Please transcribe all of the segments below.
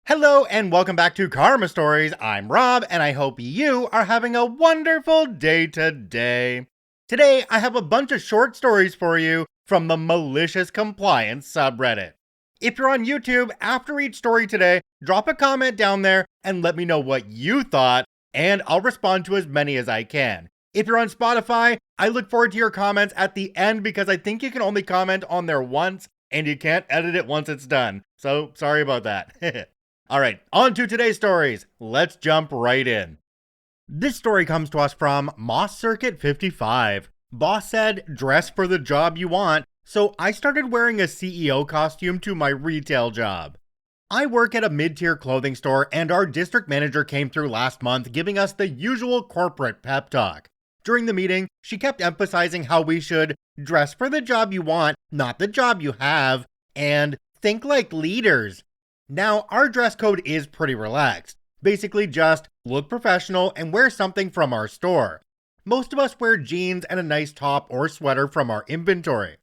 Hello and welcome back to Karma Stories. I'm Rob and I hope you are having a wonderful day today. Today I have a bunch of short stories for you from the Malicious Compliance subreddit. If you're on YouTube, after each story today, drop a comment down there and let me know what you thought, and I'll respond to as many as I can. If you're on Spotify, I look forward to your comments at the end because I think you can only comment on there once and you can't edit it once it's done. So sorry about that. Alright, on to today's stories. Let's jump right in. This story comes to us from Moss Circuit 55. Boss said, dress for the job you want, so I started wearing a CEO costume to my retail job. I work at a mid-tier clothing store and our district manager came through last month giving us the usual corporate pep talk. During the meeting, she kept emphasizing how we should dress for the job you want, not the job you have, and think like leaders. Now, our dress code is pretty relaxed. Basically just look professional and wear something from our store. Most of us wear jeans and a nice top or sweater from our inventory.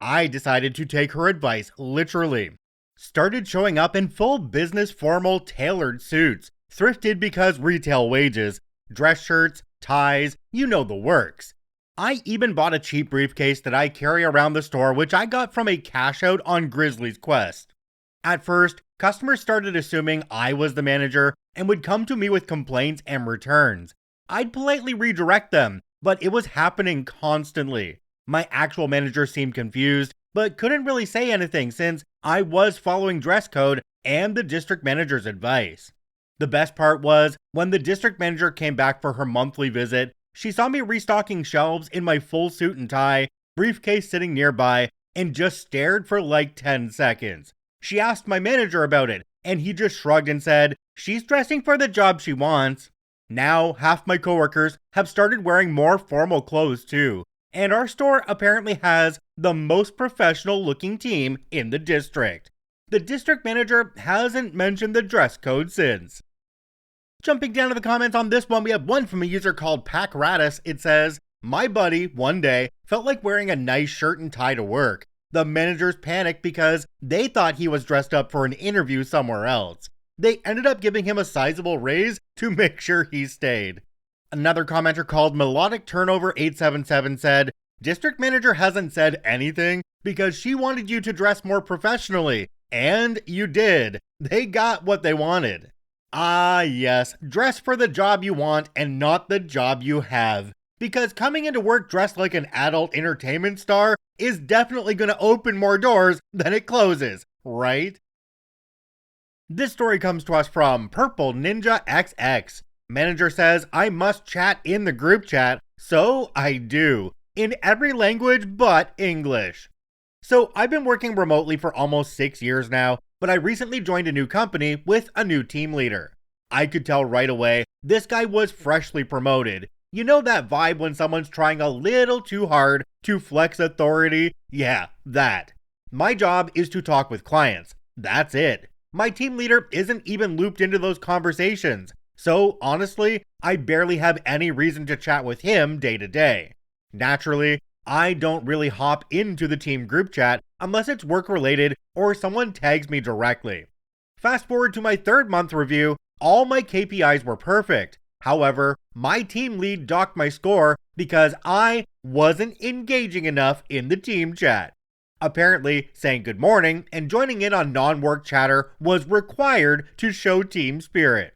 I decided to take her advice literally. Started showing up in full business formal tailored suits, thrifted because retail wages, dress shirts, ties, you know the works. I even bought a cheap briefcase that I carry around the store which I got from a cash out on Grizzly's Quest. At first, customers started assuming I was the manager and would come to me with complaints and returns. I'd politely redirect them, but it was happening constantly. My actual manager seemed confused, but couldn't really say anything since I was following dress code and the district manager's advice. The best part was, when the district manager came back for her monthly visit, she saw me restocking shelves in my full suit and tie, briefcase sitting nearby, and just stared for like 10 seconds. She asked my manager about it, and he just shrugged and said, she's dressing for the job she wants. Now, half my coworkers have started wearing more formal clothes too, and our store apparently has the most professional looking team in the district. The district manager hasn't mentioned the dress code since. Jumping down to the comments on this one, we have one from a user called Packratus. It says, my buddy, one day, felt like wearing a nice shirt and tie to work. The managers panicked because they thought he was dressed up for an interview somewhere else. They ended up giving him a sizable raise to make sure he stayed. Another commenter called Melodic Turnover 877 said, district manager hasn't said anything because she wanted you to dress more professionally. And you did. They got what they wanted. Ah yes, dress for the job you want and not the job you have. Because coming into work dressed like an adult entertainment star is definitely going to open more doors than it closes, right? This story comes to us from Purple Ninja XX. Manager says I must chat in the group chat, so I do. In every language but English. So I've been working remotely for almost 6 years now, but I recently joined a new company with a new team leader. I could tell right away this guy was freshly promoted. You know that vibe when someone's trying a little too hard to flex authority? Yeah, that. My job is to talk with clients. That's it. My team leader isn't even looped into those conversations. So honestly, I barely have any reason to chat with him day to day. Naturally, I don't really hop into the team group chat unless it's work related or someone tags me directly. Fast forward to my 3rd month review, all my KPIs were perfect. However, my team lead docked my score because I wasn't engaging enough in the team chat. Apparently, saying good morning and joining in on non-work chatter was required to show team spirit.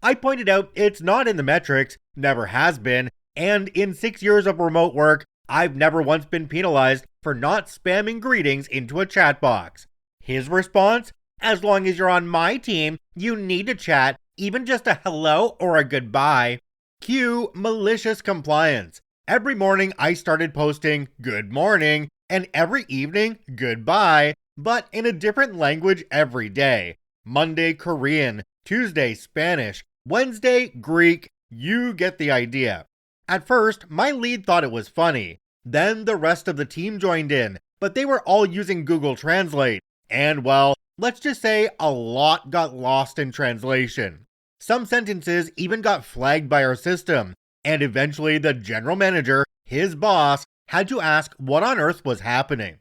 I pointed out it's not in the metrics, never has been, and in 6 years of remote work, I've never once been penalized for not spamming greetings into a chat box. His response? As long as you're on my team, you need to chat, even just a hello or a goodbye. Cue Malicious Compliance. Every morning I started posting good morning, and every evening goodbye, but in a different language every day. Monday Korean, Tuesday Spanish, Wednesday Greek, you get the idea. At first, my lead thought it was funny. Then the rest of the team joined in, but they were all using Google Translate. And well, let's just say a lot got lost in translation. Some sentences even got flagged by our system, and eventually the general manager, his boss, had to ask what on earth was happening.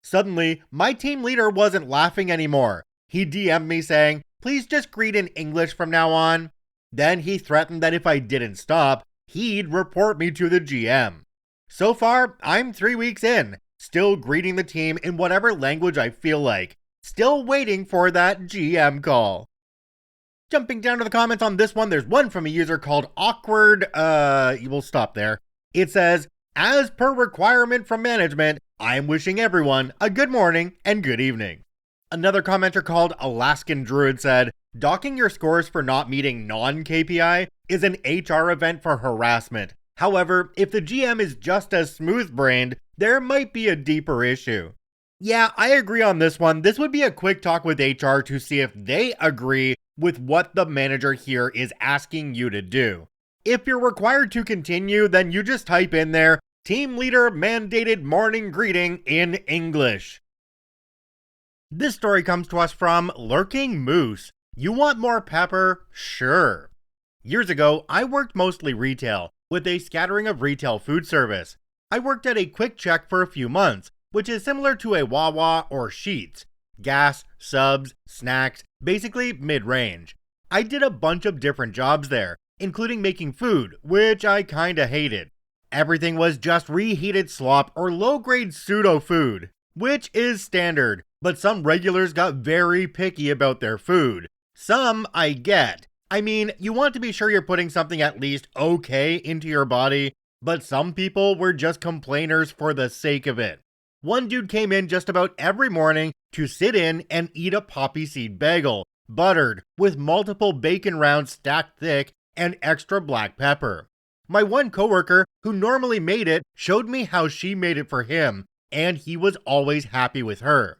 Suddenly, my team leader wasn't laughing anymore. He DM'd me saying, Please just greet in English from now on. Then he threatened that if I didn't stop, he'd report me to the GM. So far, I'm 3 weeks in, still greeting the team in whatever language I feel like, still waiting for that GM call. Jumping down to the comments on this one, there's one from a user called Awkward, we'll stop there. It says, as per requirement from management, I am wishing everyone a good morning and good evening. Another commenter called Alaskan Druid said, docking your scores for not meeting non-KPI is an HR event for harassment. However, if the GM is just as smooth-brained, there might be a deeper issue. Yeah, I agree on this one. This would be a quick talk with HR to see if they agree with what the manager here is asking you to do. If you're required to continue, then you just type in there, team leader mandated morning greeting in English. This story comes to us from Lurking Moose. You want more pepper? Sure. Years ago, I worked mostly retail, with a scattering of retail food service. I worked at a Quick Check for a few months, which is similar to a Wawa or Sheetz. Gas, subs, snacks, basically mid-range. I did a bunch of different jobs there, including making food, which I kinda hated. Everything was just reheated slop or low-grade pseudo-food, which is standard, but some regulars got very picky about their food. Some I get. I mean, you want to be sure you're putting something at least okay into your body, but some people were just complainers for the sake of it. One dude came in just about every morning to sit in and eat a poppy seed bagel, buttered, with multiple bacon rounds stacked thick and extra black pepper. My one coworker, who normally made it, showed me how she made it for him, and he was always happy with her.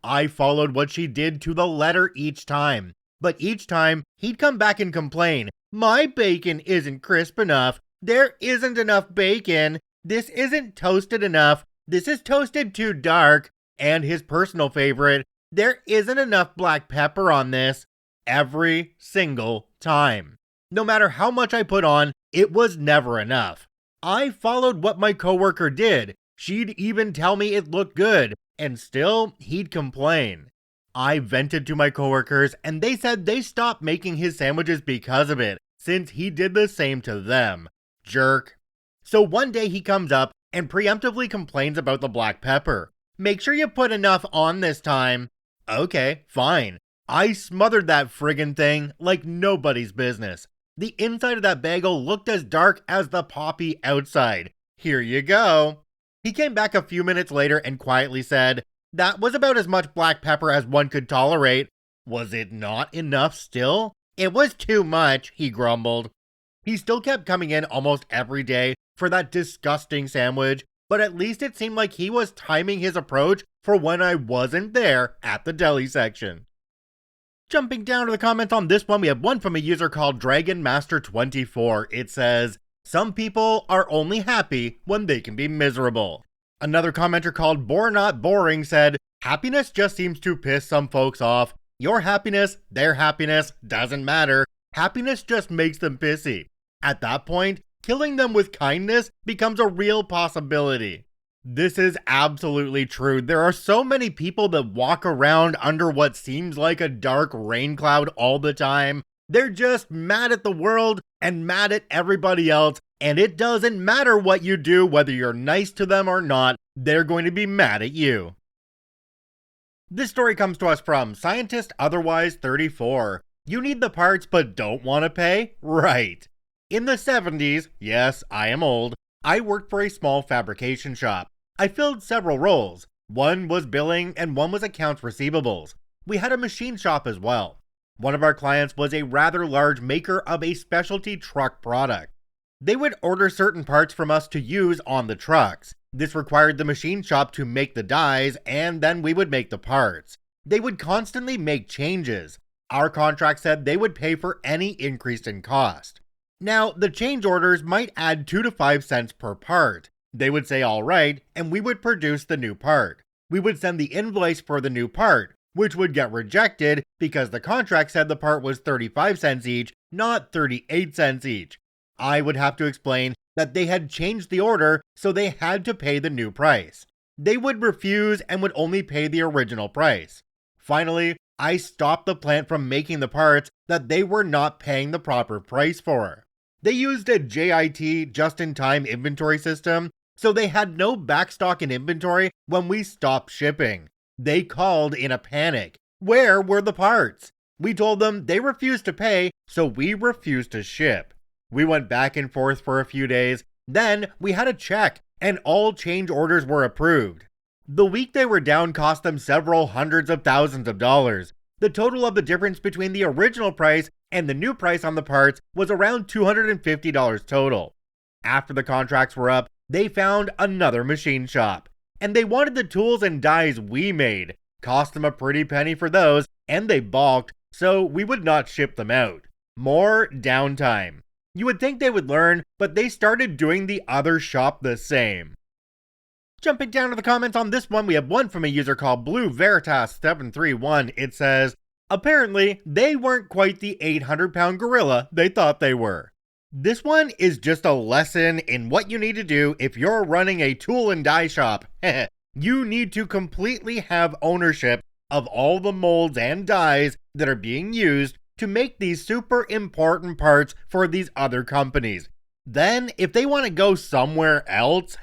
I followed what she did to the letter each time, but each time he'd come back and complain, my bacon isn't crisp enough, there isn't enough bacon, this isn't toasted enough, this is toasted too dark, and his personal favorite, there isn't enough black pepper on this, every single time. No matter how much I put on, it was never enough. I followed what my coworker did. She'd even tell me it looked good, and still, he'd complain. I vented to my coworkers, and they said they stopped making his sandwiches because of it, since he did the same to them. Jerk. So one day he comes up and preemptively complains about the black pepper. Make sure you put enough on this time. Okay, fine. I smothered that friggin' thing like nobody's business. The inside of that bagel looked as dark as the poppy outside. Here you go. He came back a few minutes later and quietly said, that was about as much black pepper as one could tolerate. Was it not enough still? It was too much, he grumbled. He still kept coming in almost every day for that disgusting sandwich, but at least it seemed like he was timing his approach for when I wasn't there at the deli section. Jumping down to the comments on this one, we have one from a user called DragonMaster24. It says, some people are only happy when they can be miserable. Another commenter called Not Boring said, happiness just seems to piss some folks off. Your happiness, their happiness, doesn't matter. Happiness just makes them pissy. At that point, killing them with kindness becomes a real possibility. This is absolutely true. There are so many people that walk around under what seems like a dark rain cloud all the time. They're just mad at the world and mad at everybody else, and it doesn't matter what you do, whether you're nice to them or not, they're going to be mad at you. This story comes to us from Scientist Otherwise 34. You need the parts but don't want to pay? Right. In the 70s, yes, I am old, I worked for a small fabrication shop. I filled several roles. One was billing and one was accounts receivables. We had a machine shop as well. One of our clients was a rather large maker of a specialty truck product. They would order certain parts from us to use on the trucks. This required the machine shop to make the dies, and then we would make the parts. They would constantly make changes. Our contract said they would pay for any increase in cost. Now, the change orders might add 2 to 5 cents per part. They would say alright, and we would produce the new part. We would send the invoice for the new part, which would get rejected because the contract said the part was 35 cents each, not 38 cents each. I would have to explain that they had changed the order, so they had to pay the new price. They would refuse and would only pay the original price. Finally, I stopped the plant from making the parts that they were not paying the proper price for. They used a JIT, just-in-time inventory system, so they had no backstock in inventory when we stopped shipping. They called in a panic. Where were the parts? We told them they refused to pay, so we refused to ship. We went back and forth for a few days, then we had a check, and all change orders were approved. The week they were down cost them several hundreds of thousands of dollars. The total of the difference between the original price and the new price on the parts was around $250 total. After the contracts were up, they found another machine shop, and they wanted the tools and dies we made. Cost them a pretty penny for those, and they balked, so we would not ship them out. More downtime. You would think they would learn, but they started doing the other shop the same. Jumping down to the comments on this one, we have one from a user called Blue Veritas 731. It says, apparently, they weren't quite the 800-pound gorilla they thought they were. This one is just a lesson in what you need to do if you're running a tool and die shop. You need to completely have ownership of all the molds and dies that are being used to make these super important parts for these other companies. Then, if they want to go somewhere else,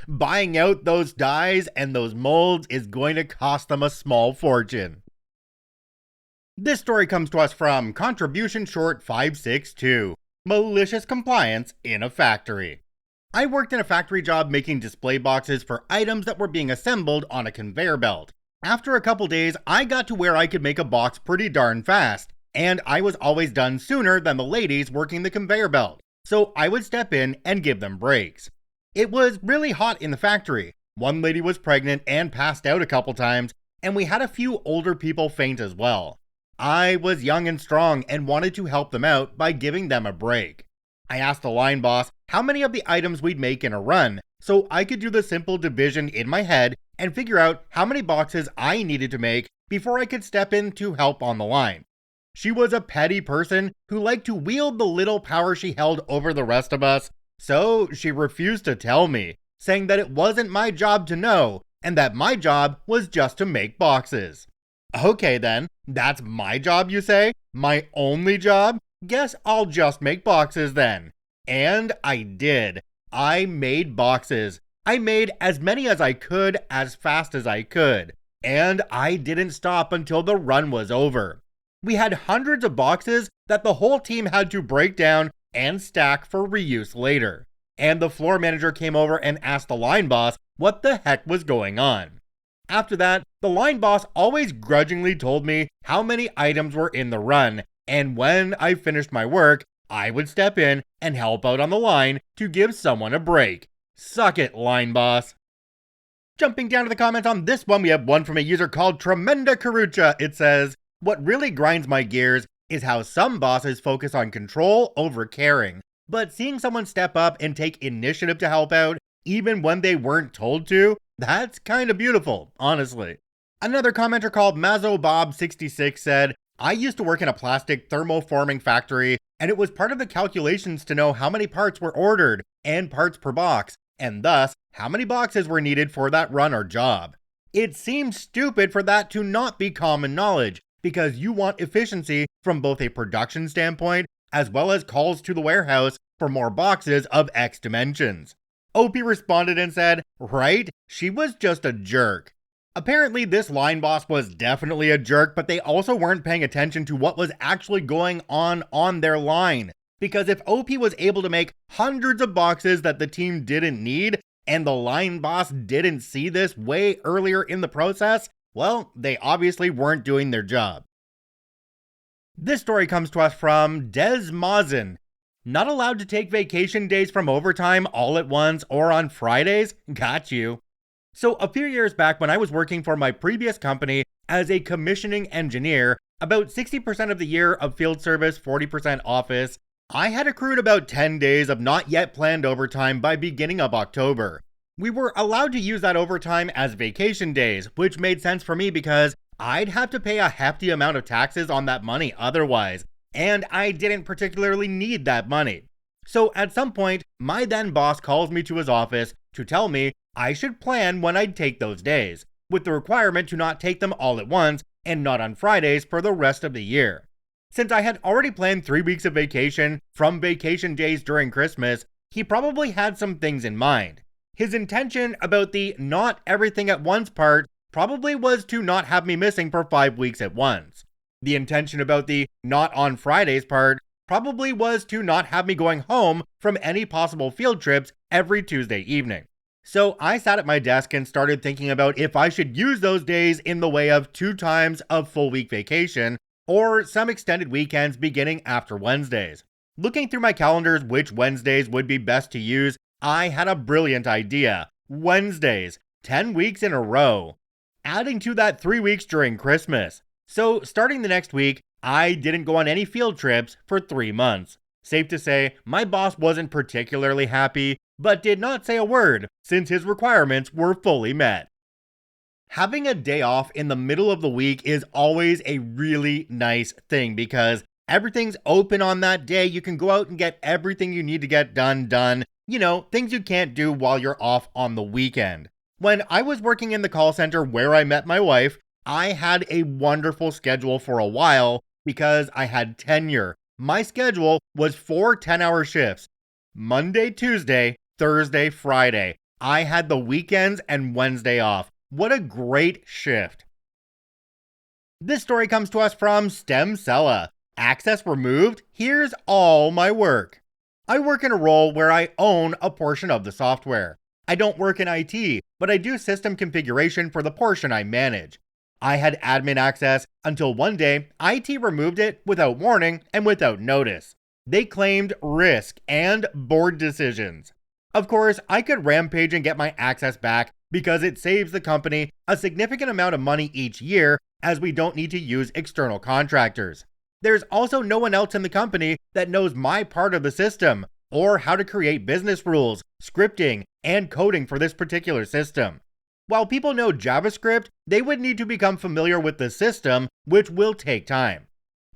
buying out those dies and those molds is going to cost them a small fortune. This story comes to us from Contribution Short 562, Malicious Compliance in a Factory. I worked in a factory job making display boxes for items that were being assembled on a conveyor belt. After a couple days, I got to where I could make a box pretty darn fast, and I was always done sooner than the ladies working the conveyor belt, so I would step in and give them breaks. It was really hot in the factory. One lady was pregnant and passed out a couple times, and we had a few older people faint as well. I was young and strong and wanted to help them out by giving them a break. I asked the line boss how many of the items we'd make in a run, so I could do the simple division in my head and figure out how many boxes I needed to make before I could step in to help on the line. She was a petty person who liked to wield the little power she held over the rest of us, so she refused to tell me, saying that it wasn't my job to know, and that my job was just to make boxes. Okay then, that's my job you say? My only job? Guess I'll just make boxes then. And I did. I made boxes. I made as many as I could as fast as I could. And I didn't stop until the run was over. We had hundreds of boxes that the whole team had to break down and stack for reuse later. And the floor manager came over and asked the line boss what the heck was going on. After that, the line boss always grudgingly told me how many items were in the run, and when I finished my work, I would step in and help out on the line to give someone a break. Suck it, line boss. Jumping down to the comments on this one, we have one from a user called Tremenda Karucha. It says, what really grinds my gears is how some bosses focus on control over caring, but seeing someone step up and take initiative to help out, even when they weren't told to, that's kinda beautiful, honestly. Another commenter called MazoBob66 said, I used to work in a plastic thermoforming factory, and it was part of the calculations to know how many parts were ordered and parts per box, and thus how many boxes were needed for that run or job. It seems stupid for that to not be common knowledge, because you want efficiency from both a production standpoint as well as calls to the warehouse for more boxes of X dimensions. OP responded and said, right? She was just a jerk. Apparently this line boss was definitely a jerk, but they also weren't paying attention to what was actually going on their line. Because if OP was able to make hundreds of boxes that the team didn't need, and the line boss didn't see this way earlier in the process, well, they obviously weren't doing their job. This story comes to us from Des Mazin. Not allowed to take vacation days from overtime all at once or on Fridays? Got you. So a few years back when I was working for my previous company as a commissioning engineer, about 60% of the year of field service, 40% office, I had accrued about 10 days of not yet planned overtime by beginning of October. We were allowed to use that overtime as vacation days, which made sense for me because I'd have to pay a hefty amount of taxes on that money otherwise, and I didn't particularly need that money. So at some point, my then boss calls me to his office to tell me I should plan when I'd take those days, with the requirement to not take them all at once and not on Fridays for the rest of the year. Since I had already planned 3 weeks of vacation from vacation days during Christmas, he probably had some things in mind. His intention about the not everything at once part probably was to not have me missing for 5 weeks at once. The intention about the not on Fridays part probably was to not have me going home from any possible field trips every Tuesday evening. So I sat at my desk and started thinking about if I should use those days in the way of 2 times of full week vacation or some extended weekends beginning after Wednesdays. Looking through my calendars which Wednesdays would be best to use, I had a brilliant idea. Wednesdays, 10 weeks in a row. Adding to that 3 weeks during Christmas. So starting the next week, I didn't go on any field trips for 3 months. Safe to say, my boss wasn't particularly happy, but did not say a word since his requirements were fully met. Having a day off in the middle of the week is always a really nice thing because everything's open on that day. You can go out and get everything you need to get done. You know, things you can't do while you're off on the weekend. When I was working in the call center where I met my wife, I had a wonderful schedule for a while because I had tenure. My schedule was 4 10-hour shifts. Monday, Tuesday, Thursday, Friday. I had the weekends and Wednesday off. What a great shift. This story comes to us from Stemcella. Access removed? Here's all my work. I work in a role where I own a portion of the software. I don't work in IT, but I do system configuration for the portion I manage. I had admin access until one day IT removed it without warning and without notice. They claimed risk and board decisions. Of course, I could rampage and get my access back because it saves the company a significant amount of money each year as we don't need to use external contractors. There's also no one else in the company that knows my part of the system or how to create business rules, scripting, and coding for this particular system. While people know JavaScript, they would need to become familiar with the system, which will take time.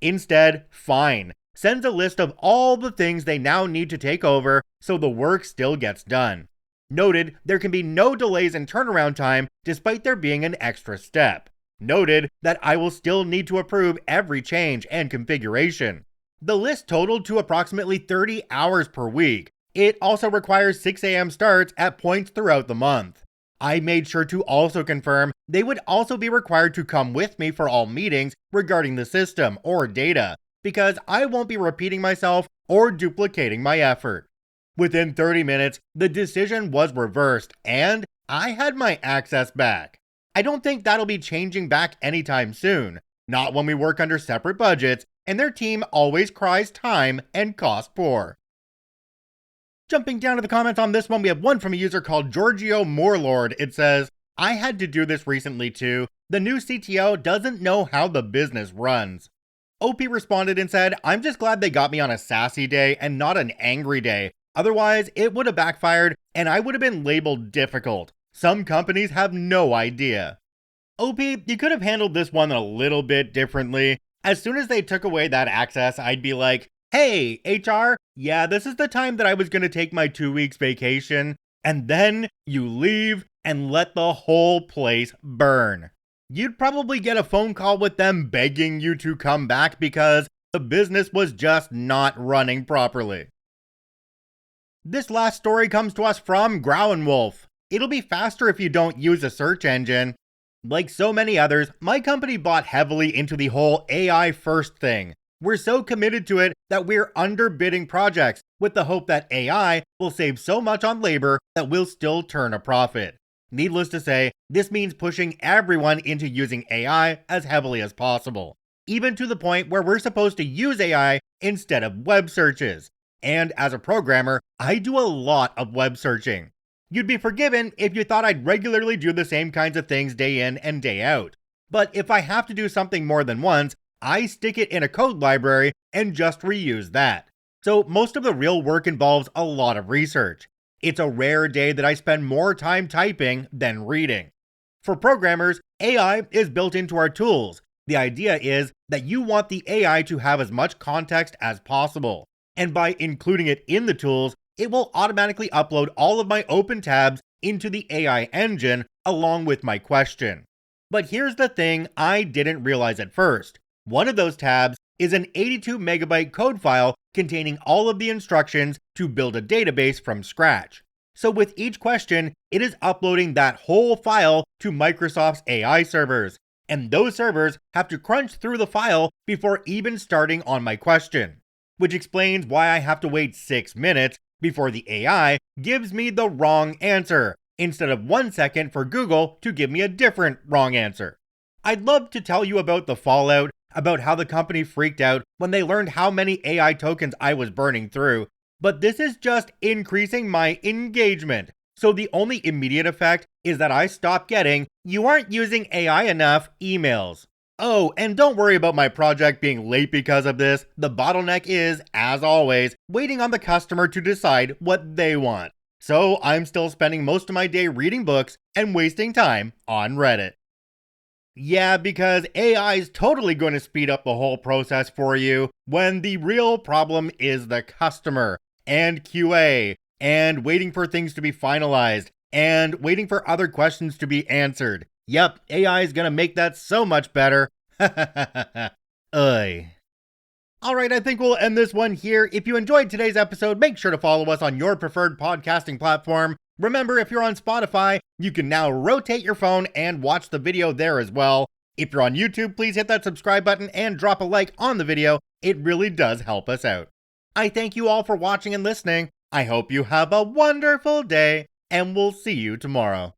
Instead, Fine sends a list of all the things they now need to take over so the work still gets done. Noted, there can be no delays in turnaround time despite there being an extra step. Noted that I will still need to approve every change and configuration. The list totaled to approximately 30 hours per week. It also requires 6 a.m. starts at points throughout the month. I made sure to also confirm they would also be required to come with me for all meetings regarding the system or data, because I won't be repeating myself or duplicating my effort. Within 30 minutes, the decision was reversed and I had my access back. I don't think that'll be changing back anytime soon, not when we work under separate budgets and their team always cries time and cost poor. Jumping down to the comments on this one, we have one from a user called Giorgio Moorlord. It says, I had to do this recently too. The new CTO doesn't know how the business runs. OP responded and said, I'm just glad they got me on a sassy day and not an angry day. Otherwise, it would have backfired and I would have been labeled difficult. Some companies have no idea. OP, you could have handled this one a little bit differently. As soon as they took away that access, I'd be like, hey, HR, yeah, this is the time that I was going to take my 2 weeks vacation. And then you leave and let the whole place burn. You'd probably get a phone call with them begging you to come back because the business was just not running properly. This last story comes to us from Grauenwolf. It'll be faster if you don't use a search engine. Like so many others, my company bought heavily into the whole AI first thing. We're so committed to it that we're underbidding projects with the hope that AI will save so much on labor that we'll still turn a profit. Needless to say, this means pushing everyone into using AI as heavily as possible, even to the point where we're supposed to use AI instead of web searches. And as a programmer, I do a lot of web searching. You'd be forgiven if you thought I'd regularly do the same kinds of things day in and day out. But if I have to do something more than once, I stick it in a code library and just reuse that. So most of the real work involves a lot of research. It's a rare day that I spend more time typing than reading. For programmers, AI is built into our tools. The idea is that you want the AI to have as much context as possible. And by including it in the tools, it will automatically upload all of my open tabs into the AI engine along with my question. But here's the thing I didn't realize at first. One of those tabs is an 82 megabyte code file containing all of the instructions to build a database from scratch. So with each question, it is uploading that whole file to Microsoft's AI servers, and those servers have to crunch through the file before even starting on my question. Which explains why I have to wait 6 minutes before the AI gives me the wrong answer, instead of 1 second for Google to give me a different wrong answer. I'd love to tell you about the fallout, about how the company freaked out when they learned how many AI tokens I was burning through, but this is just increasing my engagement. So the only immediate effect is that I stop getting "you aren't using AI enough" emails. Oh, and don't worry about my project being late because of this. The bottleneck is, as always, waiting on the customer to decide what they want. So I'm still spending most of my day reading books and wasting time on Reddit. Yeah, because AI is totally going to speed up the whole process for you when the real problem is the customer and QA and waiting for things to be finalized and waiting for other questions to be answered. Yep, AI is going to make that so much better. Ugh. Alright, I think we'll end this one here. If you enjoyed today's episode, make sure to follow us on your preferred podcasting platform. Remember, if you're on Spotify, you can now rotate your phone and watch the video there as well. If you're on YouTube, please hit that subscribe button and drop a like on the video. It really does help us out. I thank you all for watching and listening. I hope you have a wonderful day, and we'll see you tomorrow.